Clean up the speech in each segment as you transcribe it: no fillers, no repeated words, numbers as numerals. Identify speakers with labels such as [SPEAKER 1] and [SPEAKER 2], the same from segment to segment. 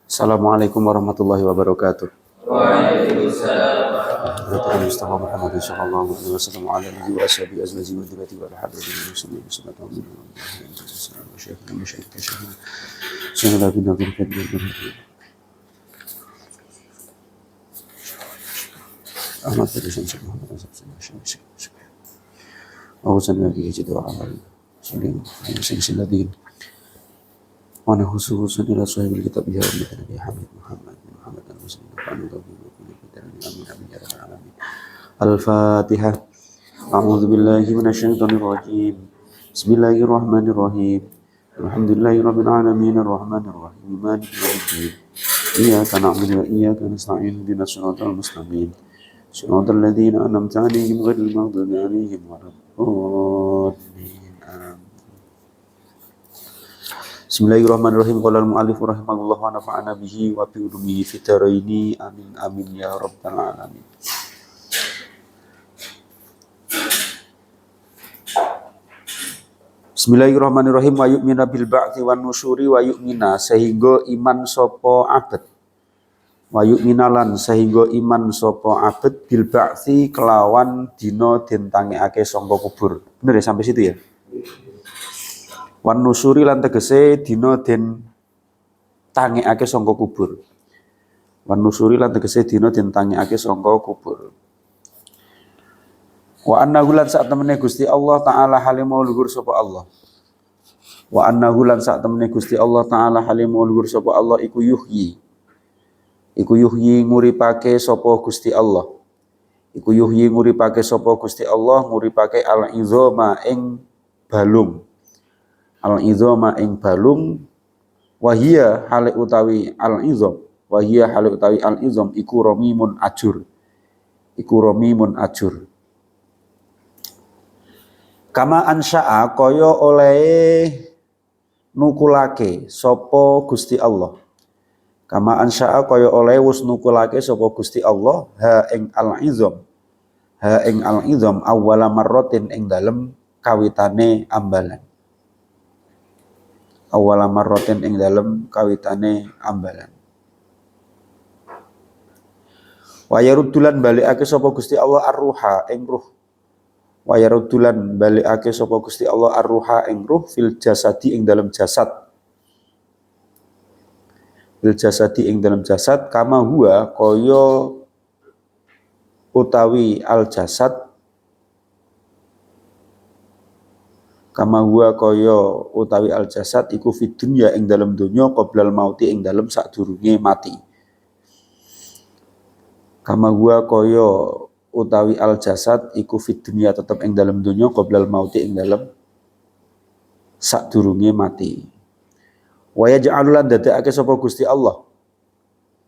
[SPEAKER 1] Assalamualaikum warahmatullahi wabarakatuh.
[SPEAKER 2] Waalaikumsalam.
[SPEAKER 1] Mustafa Muhammad sallallahu alaihi wasallam ala alihi wa sahbihi azwaji wa dhurriyyati wa al-hadirin muslimin sallallahu alaihi wasallam. Wa nahusu ila sahibil kitab ya Nabi Muhammad al-muslimin amin ya rabbal alamin. Al-Fatihah. A'udzu billahi minasyaitonir rajim. Bismillahirrahmanirrahim. Alhamdulillahirabbil alamin arrahmanir rahim maliki yaumiddin. Iyyaka na'budu wa iyyaka nasta'in ihdinas siratal mustaqim. Siratal ladzina an'amta 'alaihim ghairil maghdubi 'alaihim waladdallin. Bismillahirrahmanirrahim. Qala al-mu'allif rahimahullah wa nafa'ana bihi wa bi ulumihi fid dharaini amin amin ya rabbal alamin. Bismillahirrahmanirrahim. Wa yu'mina bil ba'thi wan nusyuri wa yu'mina sehingga iman sapa abad. Wa yu'mina lan sehingga iman sapa abad bil ba'thi kelawan dina den tangekake sangka kubur. Bener ya sampai situ ya? Wan nusyuri lan tegese dina den tangekake sangka kubur. Wan nusyuri lan tegese dina den tangekake sangka kubur. Wa annahu lan sak temene Gusti Allah taala halimau luhur sapa Allah. Wa annahu lan sak temene Gusti Allah taala halimau luhur sapa Allah iku yuhyi. Iku yuhyi nguripake sapa Gusti Allah. Iku yuhyi nguripake sapa Gusti Allah nguripake al-izama ing balung. Al-izama ing balung wahia hale utawi al-izam. Wahia hale utawi al-izam iku ramimun ajur. Iku ramimun ajur. Kama ansya'a kaya oleh nukulake sapa Gusti Allah. Kama ansya'a kaya oleh wis nukulake sapa Gusti Allah ha ing al-izam. Ha ing al-izam awwala marratin ing dalem kawitane ambalan. Awwala marratin ing dalem kawitane ambalan. Wa yaruddulan balikake sapa Gusti Allah ar-ruha ing ruh. Wa yaruddulan balikake sapa Gusti Allah ar-ruha ing ruh fil jasadi ing dalem jasad. Fil jasadi ing dalem jasad kama huwa kaya utawi al jasad. Kama huwa kaya utawi al jasad iku fid dunya ing dalem donya qoblal mauti ing dalem sadurunge mati. Kama huwa kaya utawi al jasad iku fid dunya tetep ing dalem donya qoblal mauti ing dalem sadurunge mati. Wa yaj'alul dadekake sapa Gusti Allah.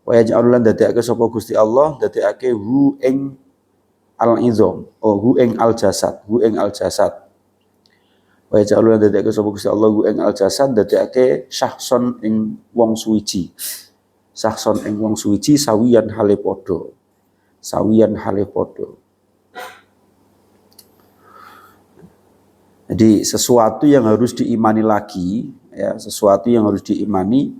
[SPEAKER 1] Wa yaj'alul dadekake sapa Gusti Allah dadekake hu ing al izam, hu ing al jasad, hu ing al jasad. Wa ja'aluna dadake sapa Gusti Allah ing al jasad dadake syahson ing wong suwiji. Syahson ing wong suwiji sawiyan hale padha. Sawiyan hale padha. Jadi sesuatu yang harus diimani lagi ya, sesuatu yang harus diimani.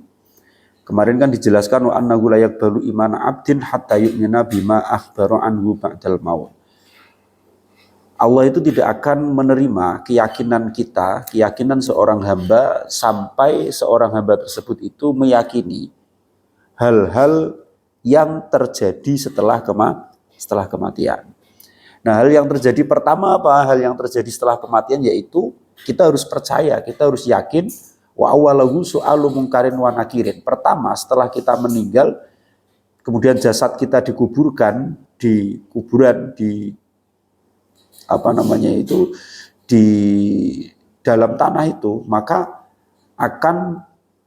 [SPEAKER 1] Kemarin kan dijelaskan wa annahu la yaqbalu imana abdin hatta yu'mina bima akhbara anhu ba'dal maut. Allah itu tidak akan menerima keyakinan kita, keyakinan seorang hamba sampai seorang hamba tersebut itu meyakini hal-hal yang terjadi setelah kematian. Nah, hal yang terjadi pertama apa? Hal yang terjadi setelah kematian yaitu kita harus percaya, kita harus yakin wa awalahu su'alu mungkarin wa nakirin. Pertama, setelah kita meninggal, kemudian jasad kita dikuburkan di kuburan di di dalam tanah itu, maka akan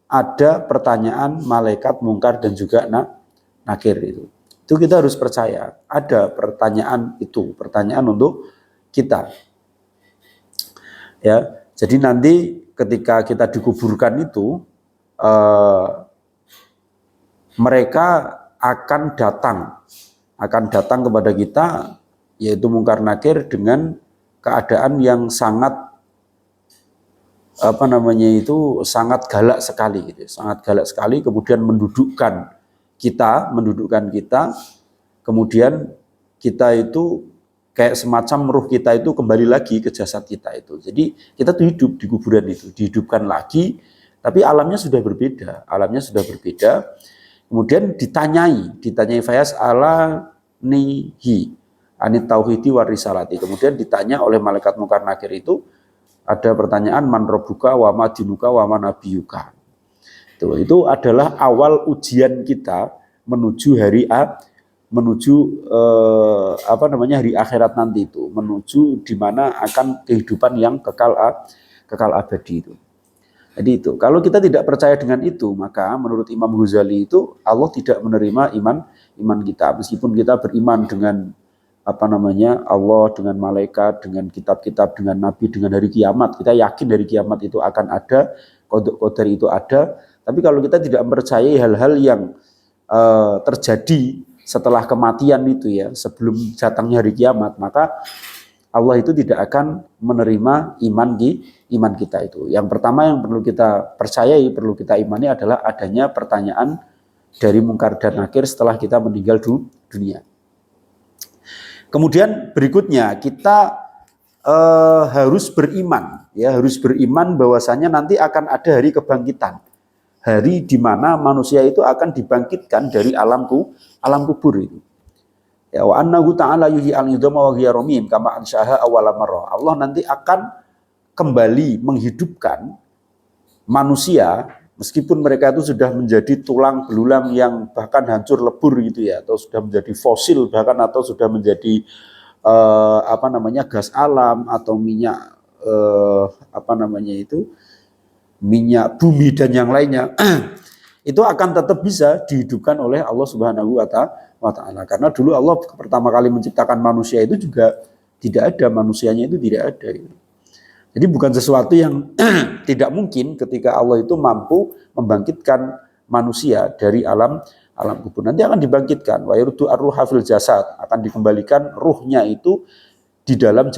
[SPEAKER 1] ada pertanyaan malaikat mungkar dan juga nakir itu. Itu kita harus percaya, ada pertanyaan itu, pertanyaan untuk kita. Ya, jadi nanti ketika kita dikuburkan itu mereka akan datang kepada kita yaitu mungkar nakir dengan keadaan yang sangat sangat galak sekali gitu, sangat galak sekali, kemudian mendudukkan kita, kemudian kita itu kayak semacam ruh kita itu kembali lagi ke jasad kita itu. Jadi kita tuh hidup di kuburan itu, dihidupkan lagi, tapi alamnya sudah berbeda, Kemudian ditanyai fayas ala nihi anit tauhidi warisalati. Kemudian ditanya oleh malaikat mungkar nakir itu, ada pertanyaan man rabbuka wa ma dinuka wa ma nabiyuka. Itu adalah awal ujian kita menuju hari hari akhirat nanti itu, menuju di mana akan kehidupan yang kekal abadi itu. Jadi itu, kalau kita tidak percaya dengan itu, maka menurut Imam Ghazali itu Allah tidak menerima iman kita, meskipun kita beriman dengan Allah, dengan malaikat, dengan kitab-kitab, dengan nabi, dengan hari kiamat. Kita yakin hari kiamat itu akan ada, qada itu ada. Tapi kalau kita tidak mempercayai hal-hal yang terjadi setelah kematian itu ya, sebelum datangnya hari kiamat, maka Allah itu tidak akan menerima iman kita itu. Yang pertama yang perlu kita percayai, perlu kita imani adalah adanya pertanyaan dari mungkar dan nakir setelah kita meninggal dunia. Kemudian berikutnya kita harus beriman, bahwasanya nanti akan ada hari kebangkitan, hari di mana manusia itu akan dibangkitkan dari alam kubur itu. Ya, wa annahu ta'ala yuhyi al-idhama wa hiya ramim kama ansyaha awwala marrah. Allah nanti akan kembali menghidupkan manusia meskipun mereka itu sudah menjadi tulang belulang yang bahkan hancur lebur gitu ya, atau sudah menjadi fosil bahkan, atau sudah menjadi gas alam atau minyak minyak bumi dan yang lainnya. Itu akan tetap bisa dihidupkan oleh Allah Subhanahu wa Ta'ala. Karena dulu Allah pertama kali menciptakan manusia itu juga tidak ada, manusianya itu tidak ada. Jadi bukan sesuatu yang tidak mungkin ketika Allah itu mampu membangkitkan manusia dari alam kubur. Nanti akan dibangkitkan, wa yurdu ar-ruha fil jasad, akan dikembalikan ruhnya itu di dalam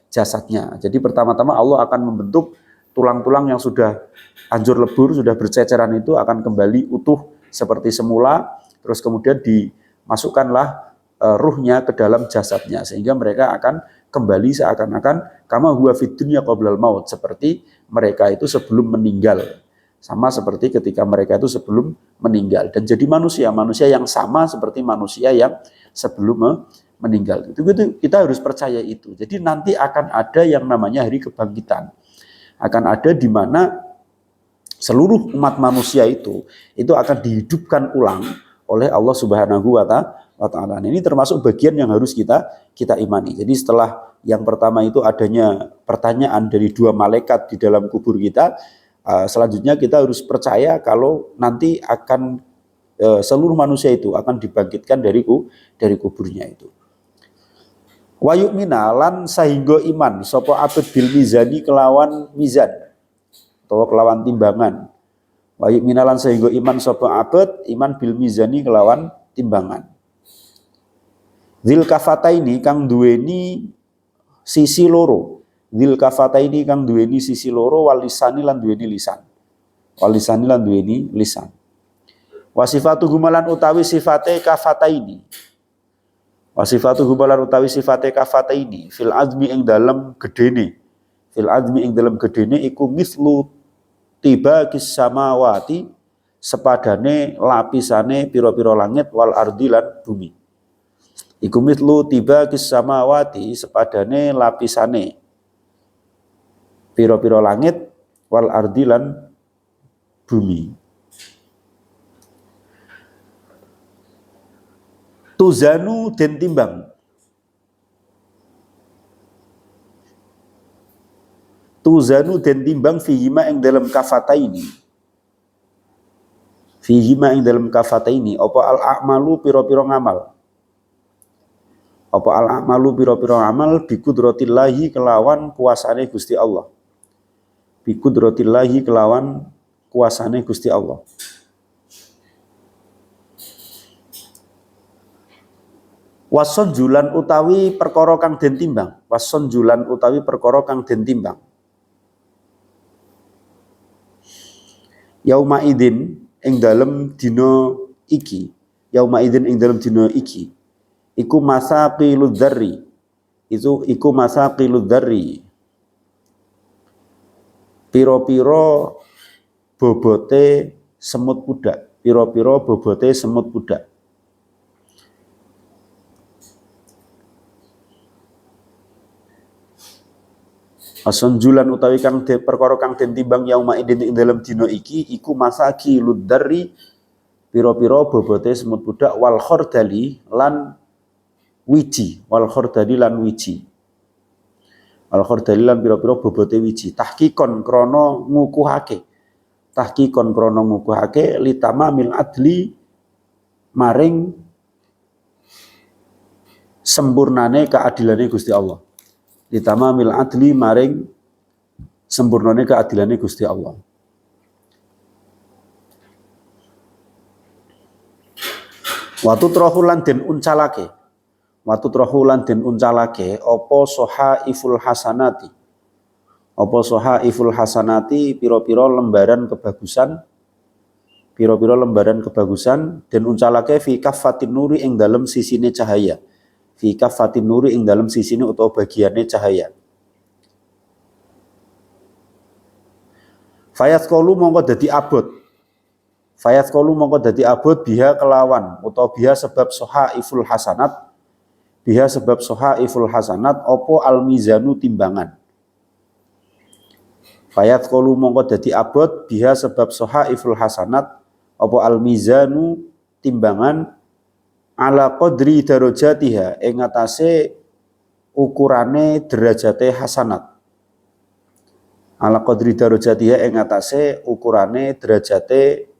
[SPEAKER 1] jasadnya. Jadi pertama-tama Allah akan membentuk tulang-tulang yang sudah hancur lebur, sudah berceceran itu akan kembali utuh seperti semula, terus kemudian dimasukkanlah ruhnya ke dalam jasadnya, sehingga mereka akan kembali seakan-akan kama huwa fid dunya qablal maut, seperti mereka itu sebelum meninggal, sama seperti ketika mereka itu sebelum meninggal, dan jadi manusia yang sama seperti manusia yang sebelum meninggal. Itu kita harus percaya itu. Jadi nanti akan ada yang namanya hari kebangkitan, akan ada di mana seluruh umat manusia itu akan dihidupkan ulang oleh Allah Subhanahu wa Ta'ala. Ini termasuk bagian yang harus kita imani. Jadi setelah yang pertama itu adanya pertanyaan dari dua malaikat di dalam kubur kita, selanjutnya kita harus percaya kalau nanti akan seluruh manusia itu akan dibangkitkan dari kuburnya itu. Wa yu'mina lan sahingga iman sapa abad bil mizani kelawan mizan atau kelawan timbangan. Wa yu'mina lan sahingga iman sapa abad iman bil mizani kelawan timbangan. Dzil kafataini kang duweni sisi loro. Dzil kafataini kang duweni sisi loro, wal lisani lan duweni lisan. Wal lisani lan duweni lisan. Wa sifatu gumalan utawi sifate kafataini. Wa sifatu gumalan utawi sifate kafataini fil azmi ing dalem gedene. Fil azmi ing dalem gedene iku mislu tiba kis samawati, sepadane lapisane pira-pira langit, wal ardi lan bumi. Iku mitlu tiba kis samawati, sepadane lapisane pira-pira langit, wal ardi lan bumi. Tuzanu den timbang. Tuzanu den timbang fihima ing dalam kafataini. Fihima ing dalam kafataini apa al a'malu pira-pira ngamal. Apa al a'malu pira-pira amal bi qudratillahi kelawan kuasane Gusti Allah. Bi qudratillahi kelawan kuasane Gusti Allah. Wason julan utawi perkara kang den timbang. Wason julan utawi perkara kang den timbang. Yauma idin ing dalem dina iki. Yauma idin ing dalem dina iki. Iku masaqilud dzarri. Iku masaqilud dzarri. Piro-piro bobote semut pudak. Piro-piro bobote semut pudak. Asonjulan utawi kang perkara kang den timbang yauma idin ing dalem dina iki iku masaki ludzarri pira-pira bobote semut budak wal khordali lan wiji wal khordali lan pira-pira bobote wiji tahqiqon krana ngukuhake litamamil adli maring sempurnane keadilane Gusti Allah. Litamamil adli maring sempurnane keadilane Gusti Allah. Watu trohulan den uncalake. Watu trohulan den uncalake apa sohaiful hasanati. Apa sohaiful hasanati pira-pira lembaran kebagusan. Pira-pira lembaran kebagusan den uncalake fi kaffatin nuri ing dalem sisine cahaya. Fi kaffatin nuri ing dalam sisine utawa bagiane cahaya. Fayasqulu mongko dadi abot. Fayasqulu mongko dadi abot biha kelawan utawa biha sebab sohaiful hasanat. Biha sebab sohaiful hasanat opo almizanu timbangan. Fayasqulu mongko dadi abot biha sebab sohaiful hasanat opo almizanu timbangan ala qadri darajatiha ing atase ukurane derajate hasanat. Ala qadri darajatiha ing atase ukurane derajate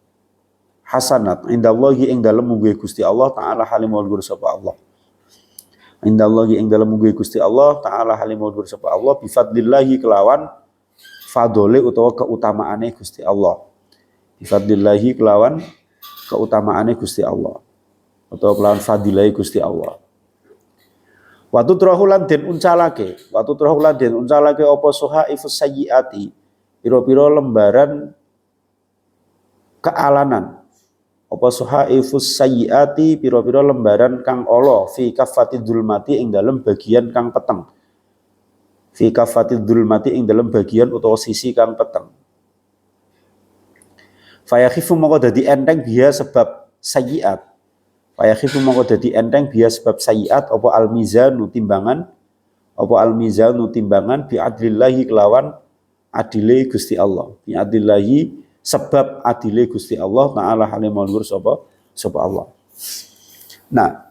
[SPEAKER 1] hasanat. Indallahi ing dalem mungguhe Gusti Allah taala halimul ghur sapa Allah. Indallahi ing dalem mungguhe Gusti Allah taala halimul ghur sapa Allah bi fadlillahi kelawan fadole utawa keutamaane Gusti Allah. Bi fadlillahi kelawan keutamaane Gusti Allah. Atau kelawan fadilai Gusti Allah. Watu trahulan den uncalake apa sohaifus sayyiati pira-pira lembaran kealanan. Apa sohaifus sayyiati pira-pira lembaran kang ala fi kaffatid dzulmati ing dalem bagian kang peteng. Fi kaffatid dzulmati ing dalem bagian utawa sisi kang peteng. Fayakhifu moko dadi enteng biya sebab sayyiat. Fayakhifu mongko dadi enteng biya sebab sayiat apa almizanu timbangan bi adlillahi kelawan adile Gusti Allah. Bi adlillahi sebab adile Gusti Allah taala halimul ghur sapa Allah. Nah,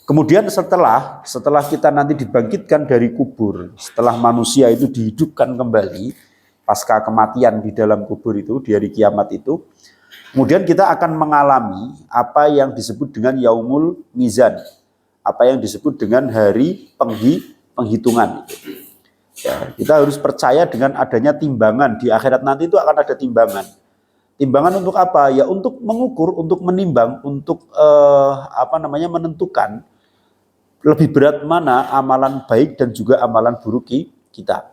[SPEAKER 1] kemudian setelah kita nanti dibangkitkan dari kubur, setelah manusia itu dihidupkan kembali pasca kematian di dalam kubur itu di hari kiamat itu, kemudian kita akan mengalami apa yang disebut dengan yaumul mizan, apa yang disebut dengan hari penghitungan. Ya, kita harus percaya dengan adanya timbangan di akhirat nanti itu akan ada timbangan. Timbangan untuk apa? Ya untuk mengukur, untuk menimbang, untuk menentukan lebih berat mana amalan baik dan juga amalan buruk kita.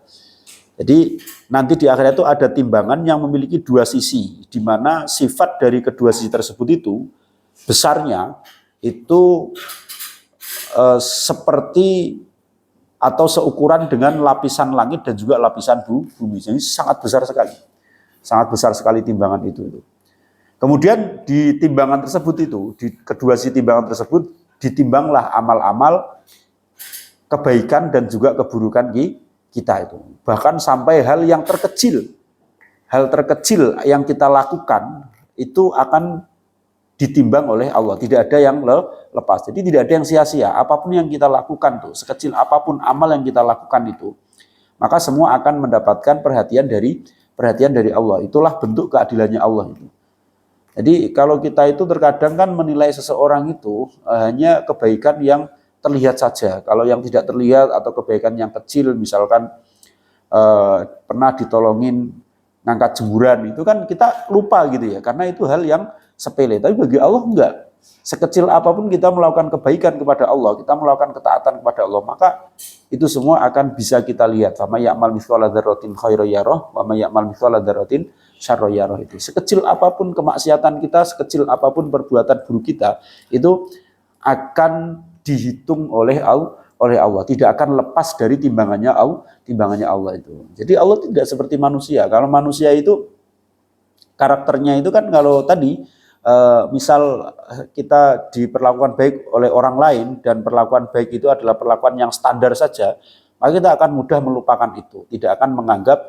[SPEAKER 1] Jadi nanti di akhirat itu ada timbangan yang memiliki dua sisi, di mana sifat dari kedua sisi tersebut itu besarnya itu seperti atau seukuran dengan lapisan langit dan juga lapisan bumi. Jadi sangat besar sekali timbangan itu. Kemudian di timbangan tersebut itu, di kedua sisi timbangan tersebut ditimbanglah amal-amal kebaikan dan juga keburukan kita itu. Bahkan sampai hal terkecil yang kita lakukan itu akan ditimbang oleh Allah. Tidak ada yang lepas. Jadi tidak ada yang sia-sia. Apapun yang kita lakukan tuh, sekecil apapun amal yang kita lakukan itu, maka semua akan mendapatkan perhatian dari Allah. Itulah bentuk keadilannya Allah itu. Jadi kalau kita itu terkadang kan menilai seseorang itu hanya kebaikan yang terlihat saja. Kalau yang tidak terlihat atau kebaikan yang kecil, misalkan pernah ditolongin ngangkat jemuran, itu kan kita lupa gitu ya, karena itu hal yang sepele. Tapi bagi Allah enggak. sekecil apapun kita melakukan kebaikan kepada Allah, kita melakukan ketaatan kepada Allah, maka itu semua akan bisa kita lihat. Fa may ya'mal mithqala dzarratin khairan yarah wa may ya'mal mithqala dzarratin syarran yarah. Itu sekecil apapun kemaksiatan kita, sekecil apapun perbuatan buruk kita, itu akan dihitung oleh Allah, tidak akan lepas dari timbangannya Allah itu. Jadi Allah tidak seperti manusia. Kalau manusia itu karakternya itu kan, kalau tadi misal kita diperlakukan baik oleh orang lain dan perlakuan baik itu adalah perlakuan yang standar saja, maka kita akan mudah melupakan itu, tidak akan menganggap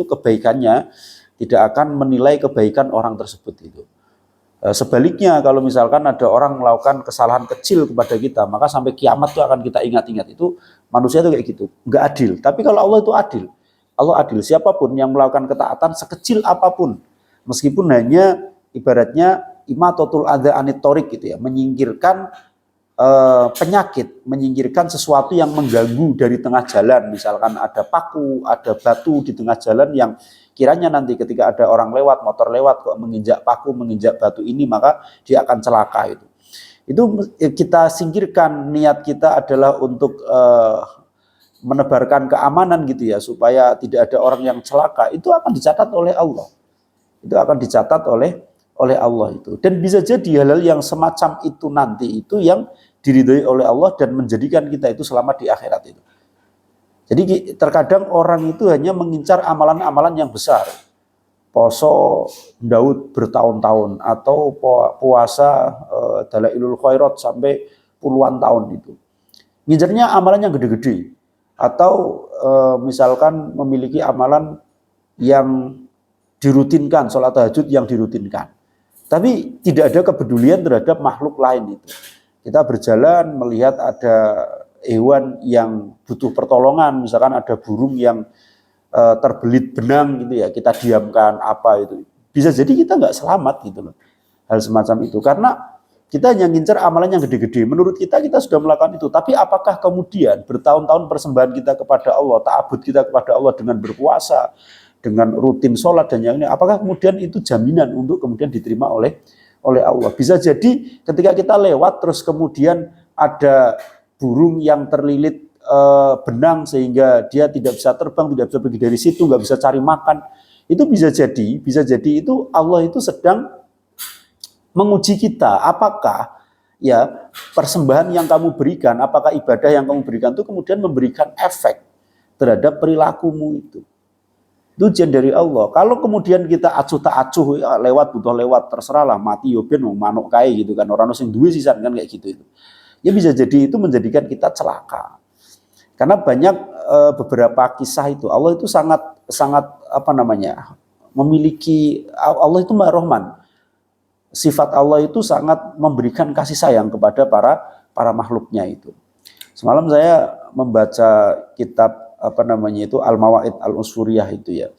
[SPEAKER 1] kebaikannya, tidak akan menilai kebaikan orang tersebut itu. Sebaliknya, kalau misalkan ada orang melakukan kesalahan kecil kepada kita, maka sampai kiamat itu akan kita ingat-ingat. Itu manusia itu kayak gitu, nggak adil. Tapi kalau Allah itu adil, Allah adil. Siapapun yang melakukan ketaatan sekecil apapun, meskipun hanya ibaratnya imatatul adza anit thoriq gitu ya, menyingkirkan penyakit, menyingkirkan sesuatu yang mengganggu dari tengah jalan. Misalkan ada paku, ada batu di tengah jalan yang kiranya nanti ketika ada orang lewat, motor lewat kok menginjak paku, menginjak batu ini, maka dia akan celaka itu. Itu kita singkirkan, niat kita adalah untuk menebarkan keamanan gitu ya, supaya tidak ada orang yang celaka. Itu akan dicatat oleh Allah. Itu akan dicatat oleh Allah itu. Dan bisa jadi hal-hal yang semacam itu nanti itu yang diridhoi oleh Allah dan menjadikan kita itu selamat di akhirat itu. Jadi terkadang orang itu hanya mengincar amalan-amalan yang besar. Poso Daud bertahun-tahun, atau puasa Dalailul Khairat sampai puluhan tahun itu. Ngincarnya amalan yang gede-gede. Atau misalkan memiliki amalan yang dirutinkan, sholat tahajud yang dirutinkan. Tapi tidak ada kepedulian terhadap makhluk lain itu. Kita berjalan melihat ada hewan yang butuh pertolongan, misalkan ada burung yang terbelit benang gitu ya, kita diamkan apa itu. Bisa jadi kita nggak selamat gitu loh. Hal semacam itu. Karena kita hanya ngincar amalan yang gede-gede. Menurut kita sudah melakukan itu. Tapi apakah kemudian bertahun-tahun persembahan kita kepada Allah, ta'abud kita kepada Allah dengan berpuasa, dengan rutin sholat dan yang ini, apakah kemudian itu jaminan untuk kemudian diterima oleh Allah? Bisa jadi ketika kita lewat terus kemudian ada burung yang terlilit benang sehingga dia tidak bisa terbang, tidak bisa pergi dari situ, nggak bisa cari makan. Itu bisa jadi itu Allah itu sedang menguji kita. Apakah ya persembahan yang kamu berikan, apakah ibadah yang kamu berikan itu kemudian memberikan efek terhadap perilakumu itu. Itu ujian dari Allah. Kalau kemudian kita acuh tak acuh, ya, lewat butuh lewat, terserahlah, mati yoben manuk kae gitu kan, orang sing duwe sisan kan kayak gitu itu. Ya bisa jadi itu menjadikan kita celaka. Karena banyak beberapa kisah itu Allah itu sangat memiliki, Allah itu Maha Rahman. Sifat Allah itu sangat memberikan kasih sayang kepada para makhluknya itu. Semalam saya membaca kitab Al-Mawaid Al-Usfuriyah itu ya.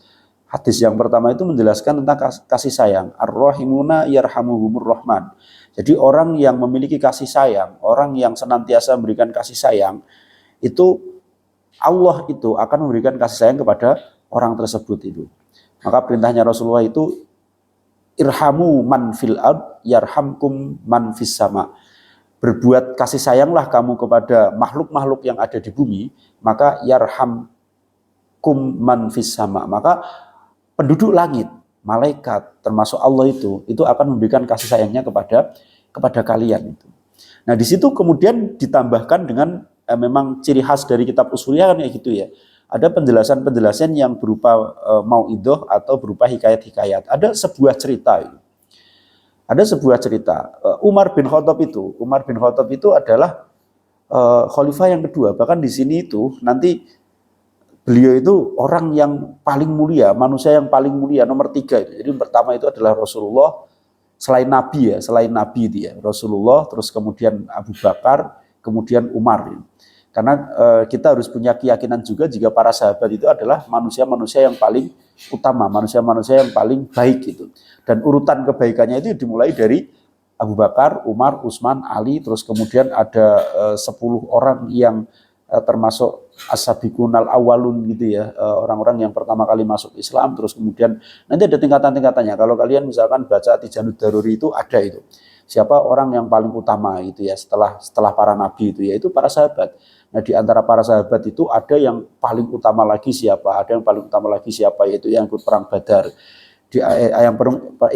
[SPEAKER 1] Hadis yang pertama itu menjelaskan tentang kasih sayang. Ar-Rahimuna yarhamuhumur Rahman. Jadi orang yang memiliki kasih sayang, orang yang senantiasa memberikan kasih sayang, itu Allah itu akan memberikan kasih sayang kepada orang tersebut itu. Maka perintahnya Rasulullah itu irhamu man fil ard yarhamkum man fis sama. Berbuat kasih sayanglah kamu kepada makhluk-makhluk yang ada di bumi, maka yarhamkum man fis sama. Maka penduduk langit, malaikat, termasuk Allah itu akan memberikan kasih sayangnya kepada kalian itu. Nah, di situ kemudian ditambahkan dengan memang ciri khas dari kitab Usfuriyah kan kayak gitu ya. Ada penjelasan-penjelasan yang berupa mauidhah atau berupa hikayat-hikayat. Ada sebuah cerita itu. Ada sebuah cerita, Umar bin Khattab itu adalah khalifah yang kedua. Bahkan di sini itu nanti beliau itu orang yang paling mulia, manusia yang paling mulia, nomor 3 itu. Jadi yang pertama itu adalah Rasulullah, selain Nabi itu ya, Rasulullah, terus kemudian Abu Bakar, kemudian Umar. Karena kita harus punya keyakinan juga jika para sahabat itu adalah manusia-manusia yang paling utama, manusia-manusia yang paling baik itu. Dan urutan kebaikannya itu dimulai dari Abu Bakar, Umar, Utsman, Ali, terus kemudian ada 10 orang yang termasuk as-sabiqunal awwalun gitu ya, orang-orang yang pertama kali masuk Islam, terus kemudian nanti ada tingkatan-tingkatannya. Kalau kalian misalkan baca Tijanud Daruri itu ada itu. Siapa orang yang paling utama itu ya setelah para nabi itu, yaitu para sahabat. Nah, di antara para sahabat itu ada yang paling utama lagi siapa? Ada yang paling utama lagi siapa? Yaitu yang ikut perang Badar. Yang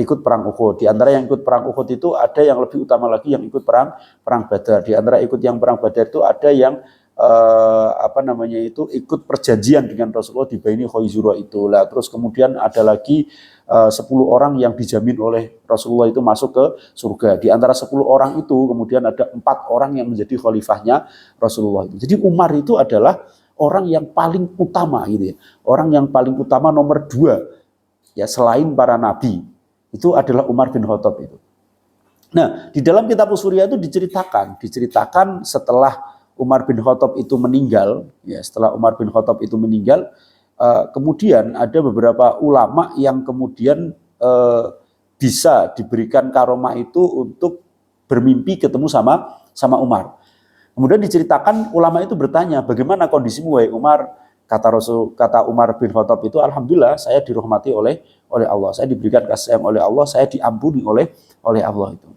[SPEAKER 1] ikut perang Uhud. Di antara yang ikut perang Uhud itu ada yang lebih utama lagi yang ikut perang Badar. Di antara ikut yang perang Badar itu ada yang ikut perjanjian dengan Rasulullah di Baini Khaizura itu. Lah terus kemudian ada lagi 10 orang yang dijamin oleh Rasulullah itu masuk ke surga. Di antara 10 orang itu kemudian ada 4 orang yang menjadi khalifahnya Rasulullah itu. Jadi Umar itu adalah orang yang paling utama gitu ya. Orang yang paling utama nomor 2 ya selain para nabi. Itu adalah Umar bin Khattab itu. Nah, di dalam kitab Usuriyah itu diceritakan setelah Umar bin Khattab itu meninggal, ya setelah Umar bin Khattab itu meninggal, kemudian ada beberapa ulama yang kemudian bisa diberikan karomah itu untuk bermimpi ketemu sama Umar. Kemudian diceritakan ulama itu bertanya, bagaimana kondisimu wahai Umar? Kata Umar bin Khattab itu, alhamdulillah saya dirahmati oleh Allah, saya diberikan kasih sayang oleh Allah, saya diampuni oleh Allah itu.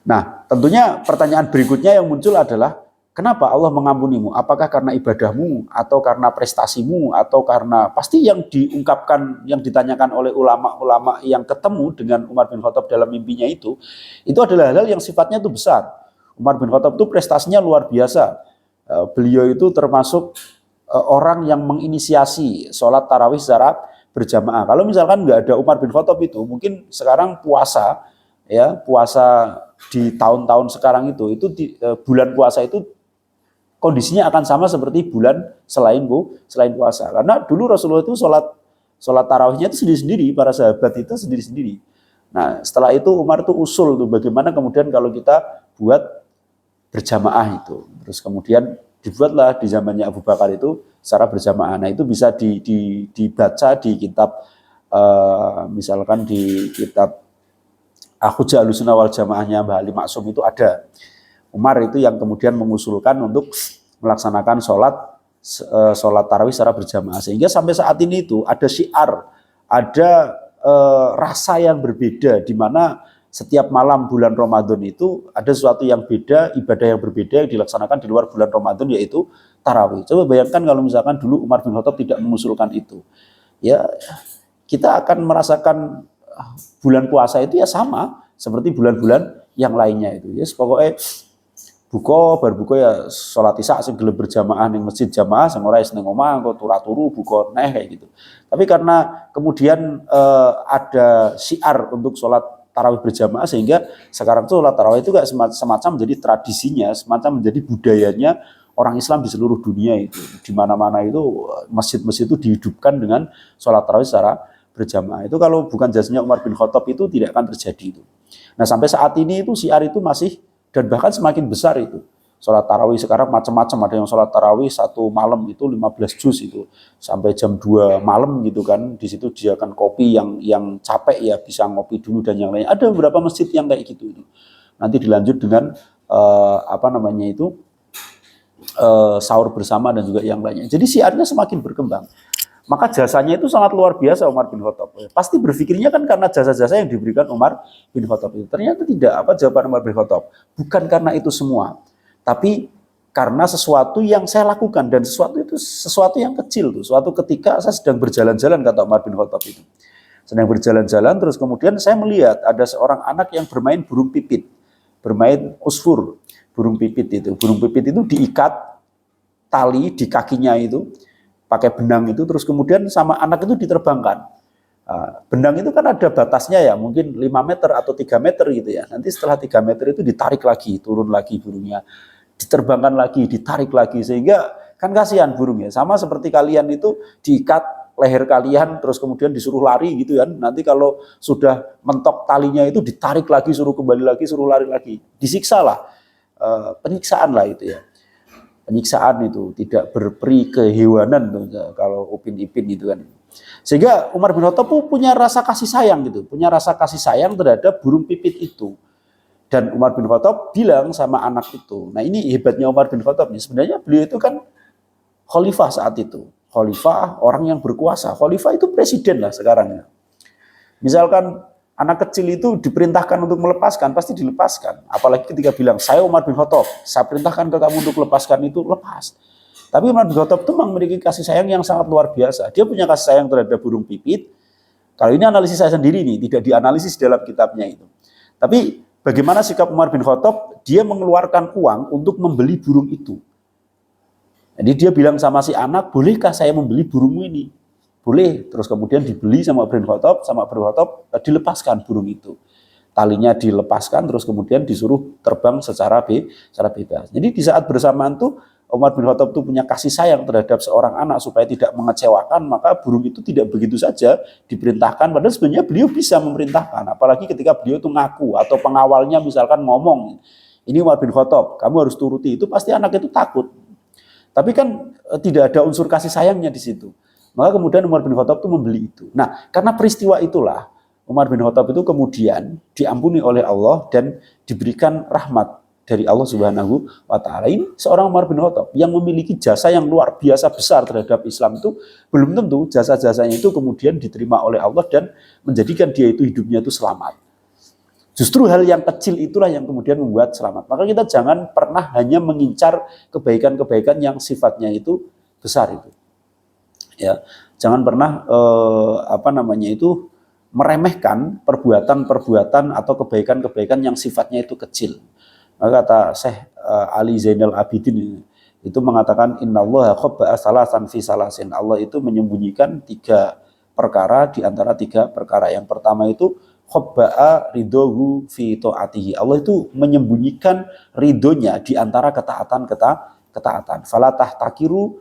[SPEAKER 1] Nah, tentunya pertanyaan berikutnya yang muncul adalah, kenapa Allah mengampunimu? Apakah karena ibadahmu, atau karena prestasimu, atau karena pasti yang diungkapkan, yang ditanyakan oleh ulama-ulama yang ketemu dengan Umar bin Khattab dalam mimpinya itu adalah hal yang sifatnya itu besar. Umar bin Khattab itu prestasinya luar biasa. Beliau itu termasuk orang yang menginisiasi sholat tarawih secara berjamaah. Kalau misalkan nggak ada Umar bin Khattab itu, mungkin sekarang puasa di tahun-tahun sekarang itu di bulan puasa itu kondisinya akan sama seperti bulan selain puasa. Karena dulu Rasulullah itu sholat tarawihnya itu sendiri-sendiri, para sahabat itu sendiri-sendiri. Nah, setelah itu Umar itu usul tuh bagaimana kemudian kalau kita buat berjamaah itu. Terus kemudian dibuatlah di zamannya Abu Bakar itu secara berjamaah. Nah, itu bisa dibaca di kitab misalkan di kitab Hujjah Ahlussunnah wal Jamaahnya Mbah Ali Maksum itu ada. Umar itu yang kemudian mengusulkan untuk melaksanakan sholat tarawih secara berjamaah, sehingga sampai saat ini itu ada syiar, ada rasa yang berbeda, di mana setiap malam bulan Ramadan itu ada sesuatu yang beda, ibadah yang berbeda yang dilaksanakan di luar bulan Ramadan, yaitu tarawih. Coba bayangkan kalau misalkan dulu Umar bin Khattab tidak mengusulkan itu, ya kita akan merasakan bulan puasa itu ya sama seperti bulan-bulan yang lainnya itu. Ya pokoknya berbuka ya sholat isya sing gelem berjamaah ning masjid jamaah, sing ora ning omah engko turu buka neh kayak gitu. Tapi karena kemudian ada syiar untuk sholat tarawih berjamaah, sehingga sekarang tuh sholat tarawih itu kayak semacam menjadi tradisinya, semacam menjadi budayanya orang Islam di seluruh dunia itu. Di mana-mana itu masjid-masjid itu dihidupkan dengan sholat tarawih secara berjamaah. Itu kalau bukan jasanya Umar bin Khattab itu tidak akan terjadi itu. Nah, sampai saat ini itu syiar itu masih, dan bahkan semakin besar itu. Sholat tarawih sekarang macam-macam, ada yang sholat tarawih satu malam itu 15 juz itu sampai jam 2 malam gitu kan. Di situ disediakan kopi yang capek ya bisa ngopi dulu dan yang lainnya. Ada beberapa masjid yang kayak gitu itu. Nanti dilanjut dengan sahur bersama dan juga yang lainnya. Jadi syiarnya semakin berkembang. Maka jasanya itu sangat luar biasa Umar bin Khattab. Pasti berpikirnya kan karena jasa-jasa yang diberikan Umar bin Khattab itu. Ternyata tidak. Apa jawaban Umar bin Khattab? Bukan karena itu semua, tapi karena sesuatu yang saya lakukan, dan sesuatu yang kecil tuh. Suatu ketika saya sedang berjalan-jalan, kata Umar bin Khattab itu. Sedang berjalan-jalan, terus kemudian saya melihat ada seorang anak yang bermain burung pipit, bermain usfur, burung pipit itu. Burung pipit itu diikat tali di kakinya itu, pakai benang itu, terus kemudian sama anak itu diterbangkan. Benang itu kan ada batasnya ya, mungkin 5 meter atau 3 meter gitu ya. Nanti setelah 3 meter itu ditarik lagi, turun lagi burungnya. Diterbangkan lagi, ditarik lagi, sehingga kan kasihan burungnya. Sama seperti kalian itu diikat leher kalian, terus kemudian disuruh lari gitu kan. Nanti kalau sudah mentok talinya itu ditarik lagi, suruh kembali lagi, suruh lari lagi. Disiksa lah, penyiksaan lah itu ya. Penyiksaan itu tidak berperi kehewanan tuh, kalau Upin Ipin itu kan. Sehingga Umar bin Khattab punya rasa kasih sayang gitu, punya rasa kasih sayang terhadap burung pipit itu. Dan Umar bin Khattab bilang sama anak itu. Nah ini hebatnya Umar bin Khattab nih. Sebenarnya beliau itu kan khalifah saat itu. Khalifah, orang yang berkuasa. Khalifah itu presiden lah sekarang. Misalkan anak kecil itu diperintahkan untuk melepaskan, pasti dilepaskan. Apalagi ketika bilang, saya Umar bin Khattab, saya perintahkan ke kamu untuk lepaskan itu, lepas. Tapi Umar bin Khattab itu memiliki kasih sayang yang sangat luar biasa. Dia punya kasih sayang terhadap burung pipit. Kalau ini analisis saya sendiri nih, tidak dianalisis dalam kitabnya itu. Tapi bagaimana sikap Umar bin Khattab? Dia mengeluarkan uang untuk membeli burung itu. Jadi dia bilang sama si anak, bolehkah saya membeli burungmu ini? Boleh. Terus kemudian dibeli sama Umar bin Khattab, dilepaskan burung itu. Talinya dilepaskan, terus kemudian disuruh terbang secara bebas. Jadi di saat bersamaan tuh Umar bin Khattab itu punya kasih sayang terhadap seorang anak supaya tidak mengecewakan, maka burung itu tidak begitu saja diperintahkan, padahal sebenarnya beliau bisa memerintahkan, apalagi ketika beliau itu ngaku atau pengawalnya misalkan ngomong, ini Umar bin Khattab, kamu harus turuti, itu pasti anak itu takut. Tapi kan tidak ada unsur kasih sayangnya di situ. Maka kemudian Umar bin Khattab itu membeli itu. Nah, karena peristiwa itulah Umar bin Khattab itu kemudian diampuni oleh Allah dan diberikan rahmat dari Allah Subhanahu wa taala. Ini seorang Umar bin Khattab yang memiliki jasa yang luar biasa besar terhadap Islam itu, belum tentu jasa-jasanya itu kemudian diterima oleh Allah dan menjadikan dia itu hidupnya itu selamat. Justru hal yang kecil itulah yang kemudian membuat selamat. Maka kita jangan pernah hanya mengincar kebaikan-kebaikan yang sifatnya itu besar itu. Ya, jangan pernah meremehkan perbuatan-perbuatan atau kebaikan-kebaikan yang sifatnya itu kecil. Maka kata Syekh Ali Zainal Abidin itu mengatakan innallaha khabba'a salasan fi salasin. Allah itu menyembunyikan 3 perkara di antara 3 perkara. Yang pertama itu khabba'a ridhohu fi ta'atihi. Allah itu menyembunyikan ridhonya di antara ketaatan. Fala tahtakiru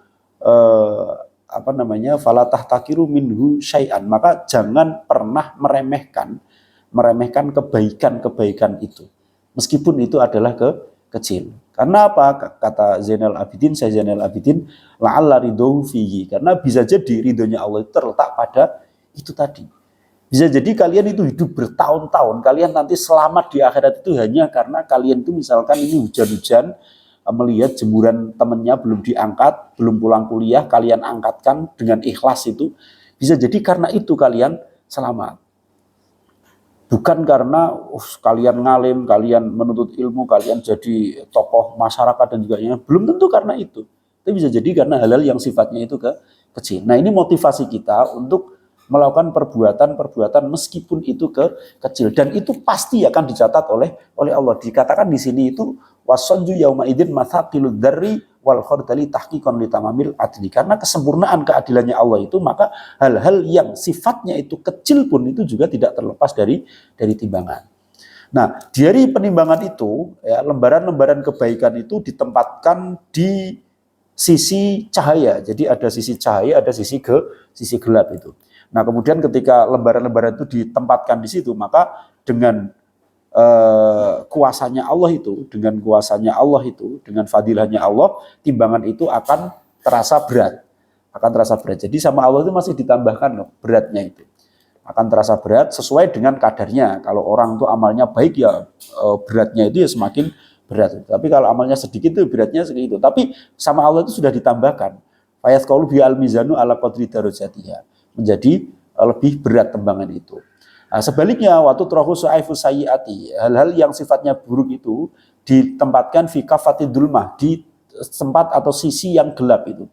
[SPEAKER 1] fala tahtakiru minhu syai'an. Maka jangan pernah meremehkan kebaikan-kebaikan itu. Meskipun itu adalah kecil. Karena apa? Kata Zainal Abidin, saya Zainal Abidin, la'alla ridhohu fihi. Karena bisa jadi ridhonya Allah itu terletak pada itu tadi. Bisa jadi kalian itu hidup bertahun-tahun, kalian nanti selamat di akhirat itu hanya karena kalian itu misalkan ini hujan-hujan, melihat jemuran temannya belum diangkat, belum pulang kuliah, kalian angkatkan dengan ikhlas itu. Bisa jadi karena itu kalian selamat. Bukan karena kalian ngalim, kalian menuntut ilmu, kalian jadi tokoh masyarakat dan juga yang belum tentu karena itu. Tapi bisa jadi karena hal-hal yang sifatnya itu kecil. Nah ini motivasi kita untuk melakukan perbuatan-perbuatan meskipun itu kecil, dan itu pasti akan dicatat oleh Allah. Dikatakan di sini itu wasanju yauma idzin matsaqilud dzarri wal khardali tahqiqan li tamamil adli. Karena kesempurnaan keadilannya Allah itu, maka hal-hal yang sifatnya itu kecil pun itu juga tidak terlepas dari timbangan. Nah, dari penimbangan itu ya, lembaran-lembaran kebaikan itu ditempatkan di sisi cahaya. Jadi ada sisi cahaya, ada sisi gelap itu. Nah, kemudian ketika lembaran-lembaran itu ditempatkan di situ, maka dengan kuasanya Allah itu, dengan fadilahnya Allah, timbangan itu akan terasa berat. Jadi sama Allah itu masih ditambahkan loh beratnya itu. Akan terasa berat sesuai dengan kadarnya. Kalau orang itu amalnya baik ya beratnya itu ya semakin berat. Tapi kalau amalnya sedikit itu beratnya segitu. Tapi sama Allah itu sudah ditambahkan. Fayasqaulu bi al-mizanu ala qadri darajatiha. Menjadi lebih berat timbangan itu. Nah, sebaliknya waktu turahu su'aifus sayyiati, hal-hal yang sifatnya buruk itu ditempatkan fi kafatid dulmah, di tempat atau sisi yang gelap itu.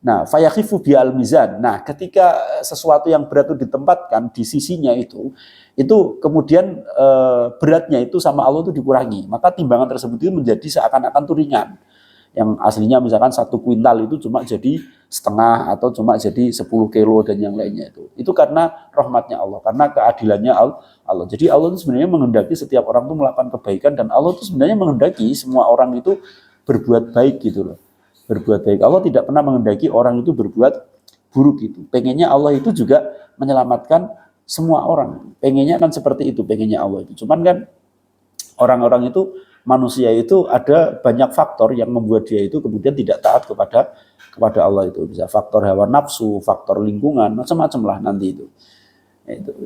[SPEAKER 1] Nah, fayakhifu bi al-mizan. Nah, ketika sesuatu yang berat itu ditempatkan di sisinya itu kemudian beratnya itu sama Allah itu dikurangi. Maka timbangan tersebut itu menjadi seakan-akan itu ringan. Yang aslinya misalkan 1 kuintal itu cuma jadi setengah atau cuma jadi 10 kilo dan yang lainnya itu. Itu karena rahmatnya Allah, karena keadilannya Allah. Jadi Allah itu sebenarnya menghendaki setiap orang itu melakukan kebaikan, dan Allah itu sebenarnya menghendaki semua orang itu berbuat baik gitu loh. Berbuat baik. Allah tidak pernah menghendaki orang itu berbuat buruk gitu. Pengennya Allah itu juga menyelamatkan semua orang. Pengennya kan seperti itu, pengennya Allah itu. Cuman kan orang-orang itu, manusia itu ada banyak faktor yang membuat dia itu kemudian tidak taat kepada Allah itu. Bisa faktor hawa nafsu, faktor lingkungan, macam-macam lah nanti itu.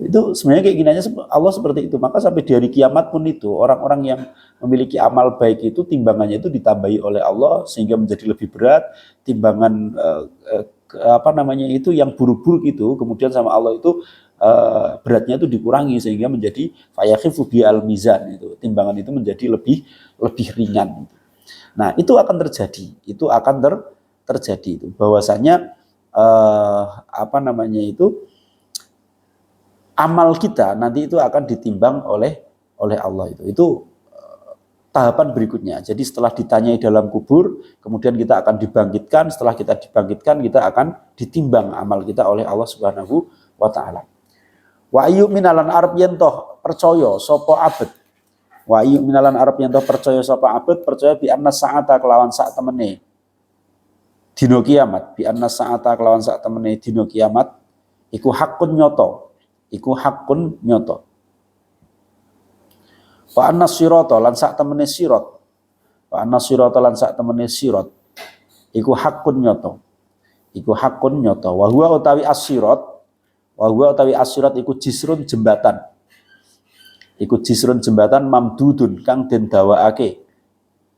[SPEAKER 1] Itu sebenarnya keinginannya Allah seperti itu. Maka sampai di hari kiamat pun itu orang-orang yang memiliki amal baik itu timbangannya itu ditambahi oleh Allah sehingga menjadi lebih berat. Timbangan itu yang buruk-buruk itu kemudian sama Allah itu beratnya itu dikurangi sehingga menjadi fayakhifu bi al mizan, itu timbangan itu menjadi lebih ringan. Nah, itu akan terjadi. Itu akan terjadi itu. Bahwasanya amal kita nanti itu akan ditimbang oleh Allah itu. Itu tahapan berikutnya. Jadi setelah ditanyai dalam kubur, kemudian kita akan dibangkitkan. Setelah kita dibangkitkan, kita akan ditimbang amal kita oleh Allah Subhanahu wa taala. Wa ayyub minalan arab yentoh percaya sapa abet. Wa ayyub minalan arab yentoh percaya sapa abet, percaya bi anna sa'ata kelawan sak temene dina kiamat, bi anna sa'ata kelawan sak temene dina kiamat iku hakun nyoto. Iku hakun nyoto. Wa anna sirata lan sak temene sirat. Wa anna sirata lan sak temene sirat iku hakun nyoto. Iku hakun nyoto. Wa huwa utawi as-sirat, wa huwa utawi as-sirat iku jisrun jembatan. Iku jisrun jembatan mamdudun kang den dawaake.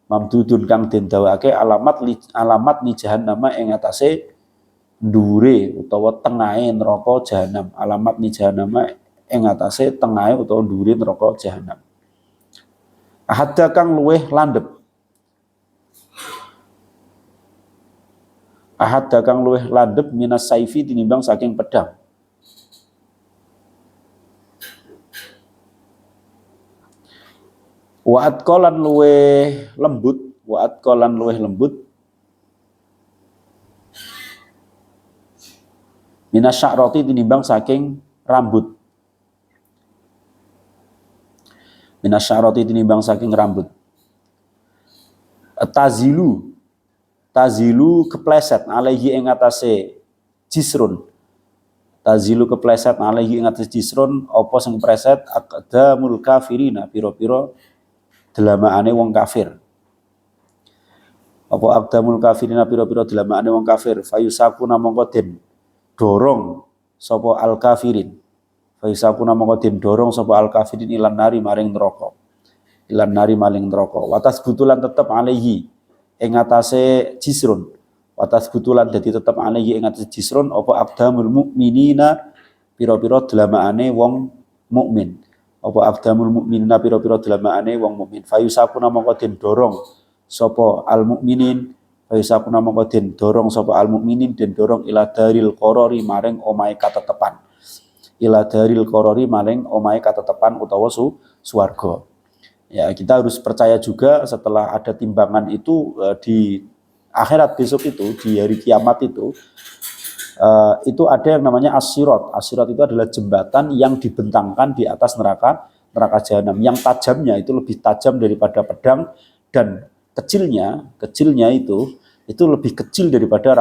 [SPEAKER 1] Mamdudun kang den dawaake alamat ni jahannama ing atase ndure utawa tengahe neraka jahanam. Alamat ni jahannama ing atase tengahe utawa ndure neraka jahanam. Ahadda kang luweh landhep. Ahadda kang luweh landhep minas saifi tinimbang saking pedang. Wa atqalan luweh lembut, wa atqalan luweh lembut minas sya'rati tinimbang saking rambut. Minas sya'rati tinimbang saking rambut. Tazilu kepleset alaihi ing atase jisrun. Tazilu kepleset alaihi ing atase jisrun apa sing preset aqdamul kafirina pira-pira delamaane wong kafir. Apa aqdamul kafirina pira-pira delamaane wong kafir fayusakuna mongko den dorong sapa al kafirin. Fayusakuna mongko den dorong sapa al kafirin ilan nari maring neraka. Ilan nari maring neraka. Watas butulan tetep alaihi ing atase jisrun. Watas butulan dadi tetep alaihi ing atase jisrun apa aqdamul mukminina pira-pira delamaane wong mukmin. Apa aqdamul mukminina pira-pira delamaane wong mukmin. Fayusakuna mongko den dorong sapa al mukminin. Fayusakuna mongko den dorong sapa al mukminin den dorong ila daril qarari maring omahe katetepan. Ila daril qarari maring omahe katetepan utawa swarga. Ya, kita harus percaya juga setelah ada timbangan itu di akhirat besok itu, di hari kiamat itu ada yang namanya as-sirat. As-sirat itu adalah jembatan yang dibentangkan di atas neraka jahanam. Yang tajamnya itu lebih tajam daripada pedang dan kecilnya itu lebih kecil daripada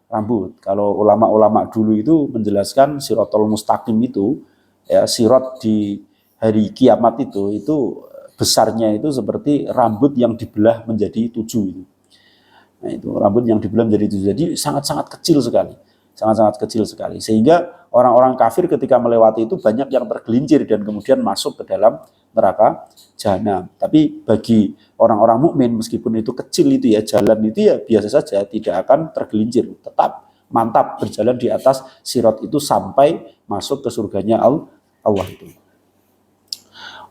[SPEAKER 1] rambut. Kalau ulama-ulama dulu itu menjelaskan siratul mustaqim itu, ya, sirat di hari kiamat itu besarnya itu seperti rambut yang dibelah menjadi 7 itu. Nah, itu rambut yang dibelah menjadi 7. Jadi sangat-sangat kecil sekali. Sangat-sangat kecil sekali. Sehingga orang-orang kafir ketika melewati itu banyak yang tergelincir dan kemudian masuk ke dalam neraka jahanam. Tapi bagi orang-orang mukmin meskipun itu kecil itu ya, jalan itu ya biasa saja, tidak akan tergelincir. Tetap mantap berjalan di atas sirat itu sampai masuk ke surganya Allah itu.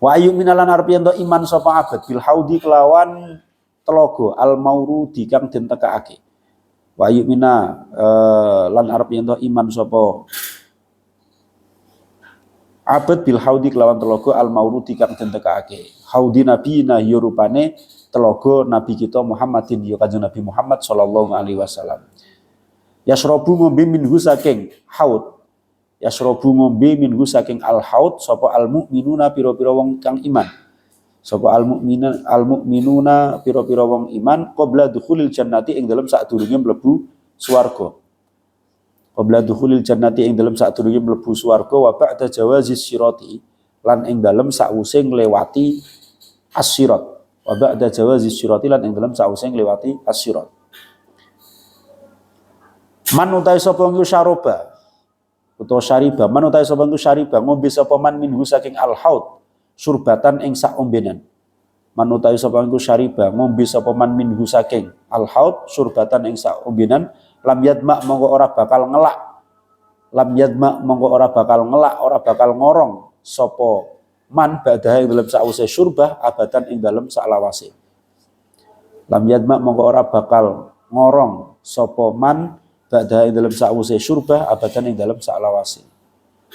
[SPEAKER 1] Wa ayyum minalan arpiyanto iman sapa abad bil haudi kelawan telogo al maurudi kang den tekaake. Wa ayyum mina lan arpiyanto iman sapa abad bil haudi kelawan telogo al maurudi kang den tekaake. Haudi nabi na yo rupane telogo nabi kita Muhammadin yo kanjeng Nabi Muhammad sallallahu alaihi wasallam. Yasrobu ngombe minhu saking haud. Yasrobu ngombe minhu saking al-haud sapa al-mukminuna pira-pira wong kang iman. Sapa al-mukminuna pira-pira wong iman qabla dukhulil jannati ing dalem sadurunge mlebu swarga. Qabla dukhulil jannati ing dalem sadurunge mlebu swarga wa ba'da jawazis sirati lan ing dalem sakwise nglewati as-sirat. Wa ba'da jawazis sirati lan ing dalem sakwise nglewati as-sirat. Man utai sapa ngu syaroba utawa syariba man utawi sapa iku syariba ngombe sapa man minhu saking al-haud surbatan ing sak ombenan. Man utawi sapa iku syariba ngombe sapa man minhu saking al-haud surbatan ing sak ombenan lam yadma mongko ora bakal ngelak. Lam yadma mongko ora bakal ngelak, ora bakal ngorong sapa man ba'daha ing dalem sause syurbah abadan ing dalem saklawase. Lam yadma mongko ora bakal ngorong sapa man ba'daha ing dalem sause syurbah abadan ing dalem saklawase.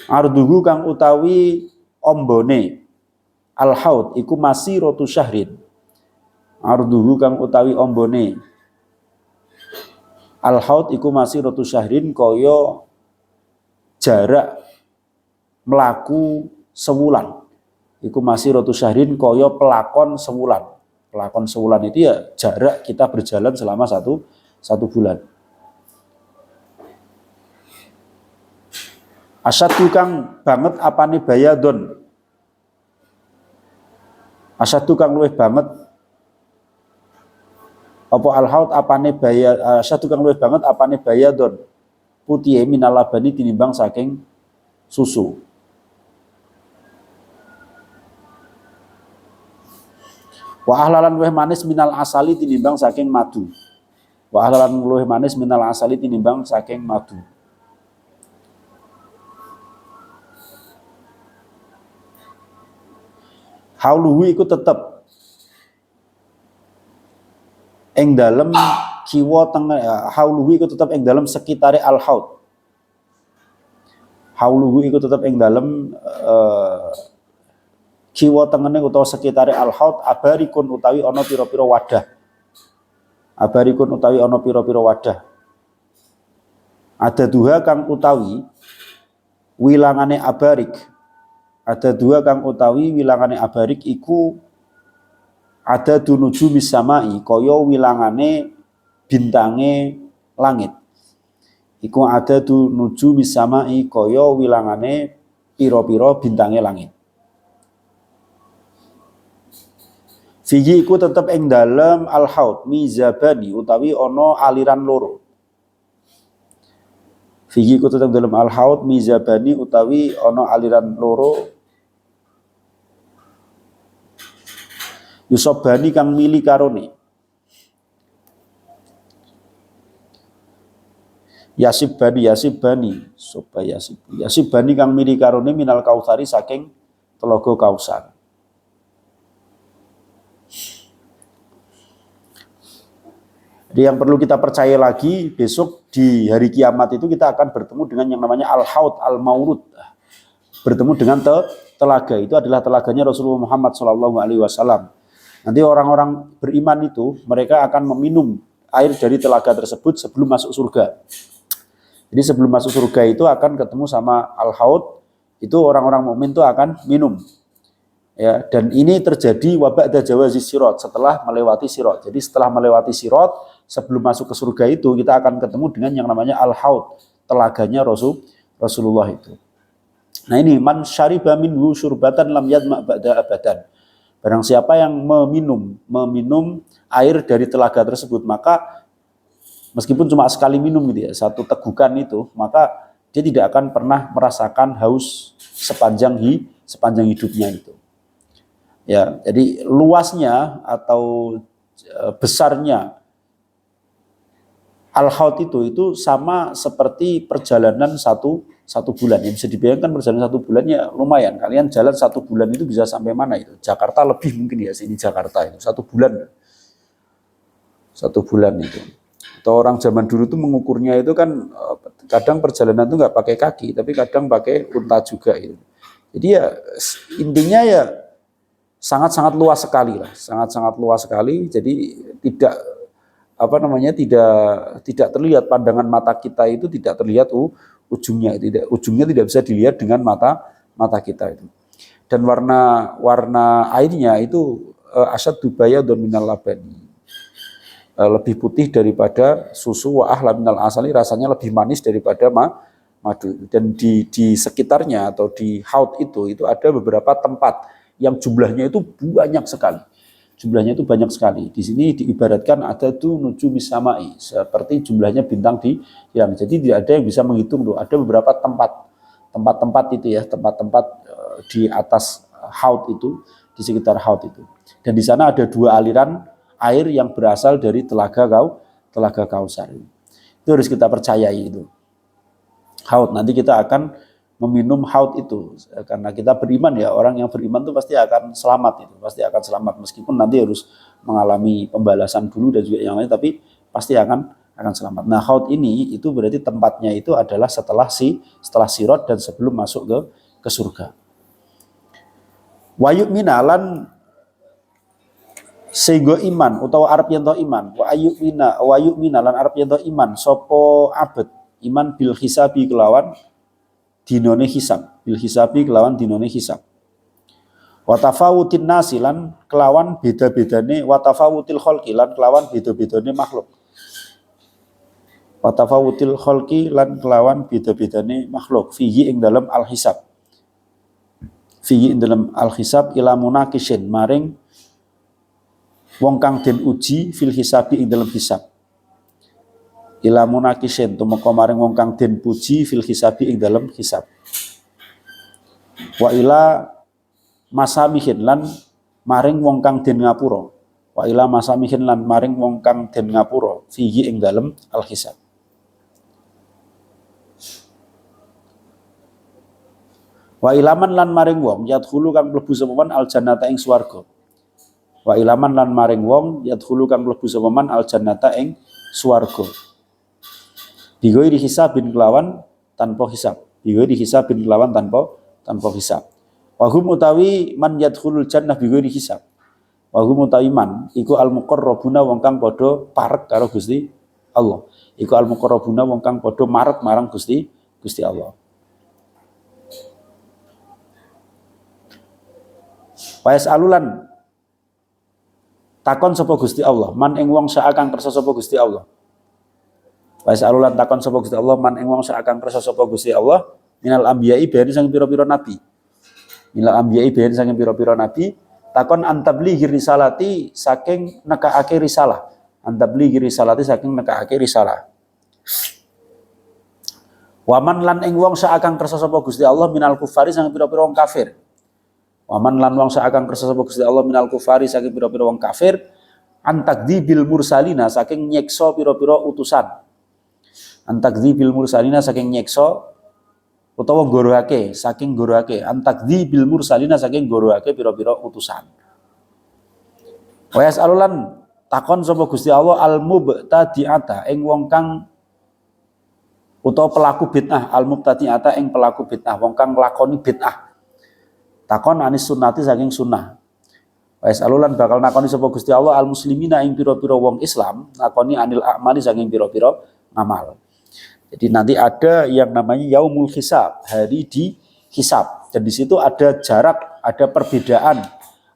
[SPEAKER 1] Arduhu kang utawi ombone al-haud iku masiratu syahrin. Arduhu kang utawi ombone al-haud iku masiratu syahrin kaya jarak melaku sewulan. Iku masiratu syahrin kaya pelakon sewulan. Pelakon sewulan itu ya jarak kita berjalan selama satu bulan. Asyadu kang banget apane bayadon. Asyadu kang luwih banget apa al-haud apane bayad. Asyadu kang luwih banget apane bayadon. Putih minal labani tinimbang saking susu. Wa ahlalan luwih manis minal asali tinimbang saking madu. Wa ahlalan luwih manis minal asali tinimbang saking madu. Hauluhu iku tetep ing dalem kiwa tengah. Hauluhu iku tetep ing dalem sekitare al-haud. Hauluhu iku tetep ing dalem kiwa tengene utawa sekitare al-haud abarikun utawi ana pira-pira wadah. Abarikun utawi ana pira-pira wadah. Ada dua kang utawi wilangane abarik. Ada dua kang utawi wilangane abarik iku ada dunuju misamai kaya wilangane bintange langit. Iku ada dunuju misamai kaya wilangane pira-pira bintange langit. Fihi iku tetep ing dalem al-haud mizabani utawi ana aliran loro. Fihi iku tetep dalem al-haud mizabani utawi ana aliran loro. Yusobani kang mili karone. Yasibani soba Yasibani kang mili karone minal kausari saking telaga Kausar. Jadi yang perlu kita percaya lagi, besok di hari kiamat itu kita akan bertemu dengan yang namanya al-haud al-maurud. Bertemu dengan telaga, itu adalah telaganya Rasulullah Muhammad SAW. Nanti orang-orang beriman itu mereka akan meminum air dari telaga tersebut sebelum masuk surga. Jadi sebelum masuk surga itu akan ketemu sama al-haud, itu orang-orang mukmin itu akan minum. Ya, dan ini terjadi waba'da jawazi sirat, setelah melewati sirat. Jadi setelah melewati sirat, sebelum masuk ke surga itu kita akan ketemu dengan yang namanya al-haud, telaganya Rasulullah itu. Nah ini man syariba minhu syurbatan lam yadma ba'da abadan. Barang siapa yang meminum air dari telaga tersebut, maka meskipun cuma sekali minum gitu ya, satu tegukan itu, maka dia tidak akan pernah merasakan haus sepanjang hidupnya itu. Ya, jadi luasnya atau besarnya al-haud itu sama seperti perjalanan satu bulan. Ya, bisa dibayangkan perjalanan 1 bulan ya lumayan. Kalian jalan 1 bulan itu bisa sampai mana itu? Jakarta lebih mungkin ya, sini Jakarta itu 1 bulan. 1 bulan itu. Atau orang zaman dulu tuh mengukurnya itu kan kadang perjalanan itu nggak pakai kaki, tapi kadang pakai unta juga itu. Jadi ya intinya ya sangat-sangat luas sekali lah, sangat-sangat luas sekali. Jadi tidak tidak terlihat, pandangan mata kita itu tidak terlihat ujungnya tidak bisa dilihat dengan mata kita itu. Dan warna airnya itu asyaddu bayadun minal labani, lebih putih daripada susu, wa ahla minal asali, rasanya lebih manis daripada madu. Dan di sekitarnya atau di haud itu ada beberapa tempat yang jumlahnya itu banyak sekali. Jumlahnya itu banyak sekali. Di sini diibaratkan ada tuh nujumis samai, seperti jumlahnya bintang di yang. Jadi tidak ada yang bisa menghitung tuh. Ada beberapa tempat tempat-tempat itu ya, tempat-tempat di atas haud itu, di sekitar haud itu. Dan di sana ada 2 aliran air yang berasal dari telaga Kausar. Itu harus kita percayai itu. Haud, nanti kita akan meminum haud itu karena kita beriman ya, orang yang beriman itu pasti akan selamat itu, pasti akan selamat meskipun nanti harus mengalami pembalasan dulu dan juga yang lain, tapi pasti akan selamat. Nah, haud ini itu berarti tempatnya itu adalah setelah sirat dan sebelum masuk ke surga. Wa yu'mina lan sehingga iman utawa arep yen iman, wa yu'mina lan arep yen iman sapa abet iman bil hisabi kelawan dinone hisab, bil hisabi kelawan dinone hisab. Wa tafawutin nasi lan kelawan beda-bedane, wa tafawutil khalqi lan kelawan beda-bedane makhluk. Wa tafawutil khalqi lan kelawan beda-bedane makhluk fihi ing dalam al hisab. Fihi ing dalam al hisab ila munakishin maring wong kang den uji fil hisabi ing dalam hisab. Ila munakishin tumeka maring wong kang den puji fil hisabi ing dalam hisab. Wa ila masamihin lan maring wong kang den ngapura. Wa ila masamihin lan maring wong kang den ngapura fihi ing dalam al hisab. Wa ilaman lan maring wong yadkhulu kang mlebu sapa man al jannata ing swarga. Wa ilaman lan maring wong yadkhulu kang mlebu sapa man al jannata ing swarga. Bigoiri hisabin kelawan tanpa hisab. Bigoiri hisabin kelawan tanpa hisab. Wahum utawi man yadkhulul jannah bigoiri hisab. Wahum utawi man iku al muqarrabuna wong kang padha parek karo Gusti Allah. Iku al muqarrabuna wong kang padha marek marang Gusti Allah. Wa yasalulan takon sapa Gusti Allah, man ing wong saakang kersa sapa Gusti Allah. Wa yasalulan takon sapa Gusti Allah, man ing wong saakang kersa sapa Gusti Allah minal anbiya'i ben sang pira-pira nabi. Minal anbiya'i ben sang pira-pira nabi takon antablighi risalati saking nekaake risalah. Antablighi risalati saking nekaake risalah. Waman lan ing wong saakang kersa sapa Gusti Allah minal kufari sang pira-pira wong kafir. Waman lan wong saakang kersa sapa Gusti Allah minal kufari saking pira-pira wong kafir antakdzibil mursalina saking nyekso pira-pira utusan. Antakdzibil mursalina saking nyekso utawa gorohake saking gorohake, antakdzibil mursalina saking gorohake pira-pira utusan. Wa yasalulan takon sapa Gusti Allah al mubtadi'ata ing wong kang utawa pelaku bid'ah, al mubtadi'ata ing pelaku bid'ah, wong kang nglakoni bid'ah. Takon anis sunnati saking sunnah. Wa yasalulan bakal nakoni sapa Gusti Allah al muslimina ing pira-pira wong Islam nakoni anil a'mali saking pira-pira ngamal. Jadi nanti ada yang namanya yaumul hisab, hari di hisab. Dan di situ ada jarak, ada perbedaan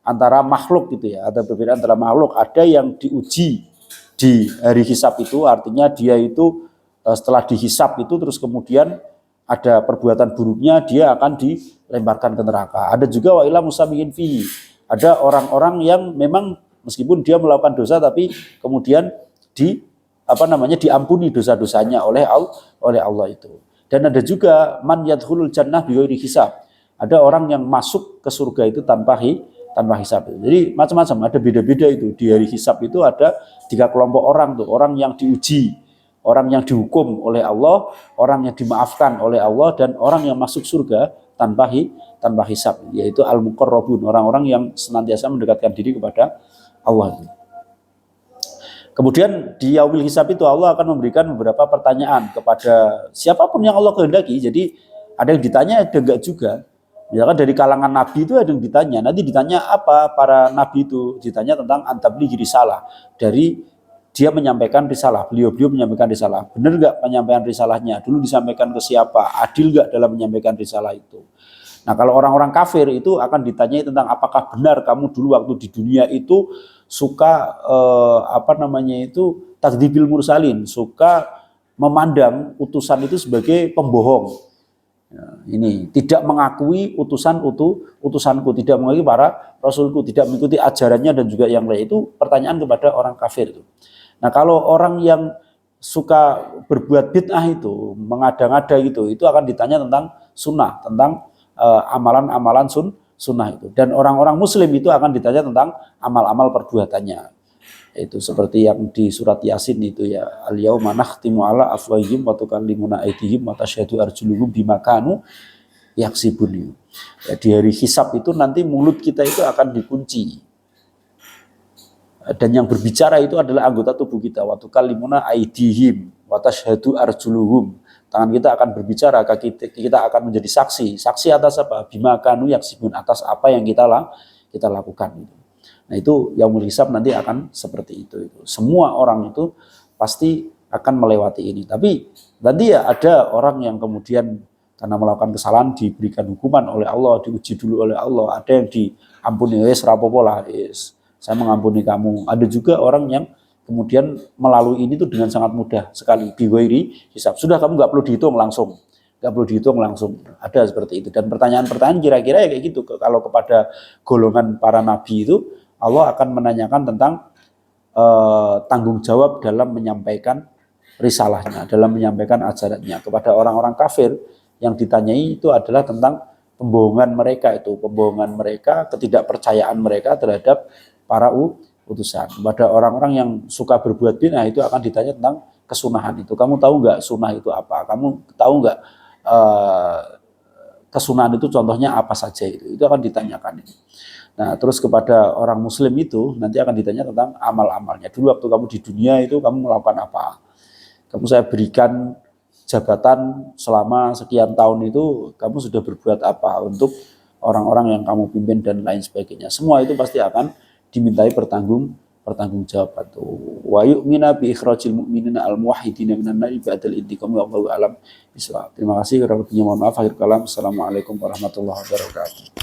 [SPEAKER 1] antara makhluk gitu ya, ada perbedaan antara makhluk. Ada yang diuji di hari hisab itu, artinya dia itu setelah dihisab itu terus kemudian ada perbuatan buruknya, dia akan dilemparkan ke neraka. Ada juga wa ila musamihin fihi. Ada orang-orang yang memang meskipun dia melakukan dosa tapi kemudian diampuni dosa-dosanya oleh Allah itu. Dan ada juga man yadkhulul jannah bighairi hisab. Ada orang yang masuk ke surga itu tanpa hisab. Jadi macam-macam, ada beda-beda itu. Di hari hisab itu ada 3 kelompok orang tuh, orang yang diuji, orang yang dihukum oleh Allah, orang yang dimaafkan oleh Allah, dan orang yang masuk surga tanpa hisab, yaitu al-muqarrabun, orang-orang yang senantiasa mendekatkan diri kepada Allah. Kemudian di yaumil hisab itu Allah akan memberikan beberapa pertanyaan kepada siapapun yang Allah kehendaki. Jadi ada yang ditanya, ada enggak juga. Misalkan dari kalangan nabi itu ada yang ditanya. Nanti ditanya apa para nabi itu? Ditanya tentang antablighi risalah. Dari dia menyampaikan risalah, beliau menyampaikan risalah. Benar enggak penyampaian risalahnya? Dulu disampaikan ke siapa? Adil enggak dalam menyampaikan risalah itu? Nah, kalau orang-orang kafir itu akan ditanyai tentang apakah benar kamu dulu waktu di dunia itu suka takdzibil mursalin, suka memandang utusan itu sebagai pembohong. Ya, ini tidak mengakui utusanku, tidak mengakui para rasulku, tidak mengikuti ajarannya dan juga yang lain. Itu pertanyaan kepada orang kafir itu. Nah, kalau orang yang suka berbuat bid'ah itu, mengada-ngada itu akan ditanya tentang sunnah, tentang amalan-amalan sunnah itu. Dan orang-orang muslim itu akan ditanya tentang amal-amal perbuatannya. Itu seperti yang di surat Yasin itu ya, al-yauma nakhtimu ala afwahihim wa tukallimuna aydihim wa tashhadu arjuluhum bima kanu yaksibun. Ya, di hari hisab itu nanti mulut kita itu akan dikunci. Dan yang berbicara itu adalah anggota tubuh kita. Wa tukallimuna aydihim wa tashhadu arjuluhum. Tangan kita akan berbicara, kaki kita akan menjadi saksi. Saksi atas apa? Bima kanu yaksibun, atas apa yang kita lakukan. Nah itu yaumul hisab nanti akan seperti itu. Semua orang itu pasti akan melewati ini. Tapi nanti ya ada orang yang kemudian karena melakukan kesalahan diberikan hukuman oleh Allah, diuji dulu oleh Allah. Ada yang diampuni, rapopo lah, saya mengampuni kamu. Ada juga orang yang kemudian melalui ini tuh dengan sangat mudah sekali. Biwairi hisab. Sudah kamu nggak perlu dihitung langsung. Nggak perlu dihitung langsung. Ada seperti itu. Dan pertanyaan-pertanyaan kira-kira ya kayak gitu. Kalau kepada golongan para nabi itu, Allah akan menanyakan tentang tanggung jawab dalam menyampaikan risalahnya, dalam menyampaikan ajarannya. Kepada orang-orang kafir yang ditanyai itu adalah tentang pembohongan mereka ketidakpercayaan mereka terhadap para utusan. Kepada orang-orang yang suka berbuat bid'ah itu akan ditanya tentang kesunahan itu. Kamu tahu nggak sunnah itu apa? Kamu tahu nggak kesunahan itu contohnya apa saja itu? Itu akan ditanyakan ini. Nah, terus kepada orang muslim itu nanti akan ditanya tentang amal-amalnya. Dulu waktu kamu di dunia itu kamu melakukan apa? Kamu saya berikan jabatan selama sekian tahun itu, kamu sudah berbuat apa untuk orang-orang yang kamu pimpin dan lain sebagainya. Semua itu pasti akan dimintai pertanggungjawaban. Wa yu'mina bi ikhrajil mu'minina al-muwahhidina minan nari ba'dal intiqami wallahu alam bisawab. Terima kasih, kurang lebihnya mohon maaf. Akhir kalam. Assalamualaikum warahmatullahi wabarakatuh.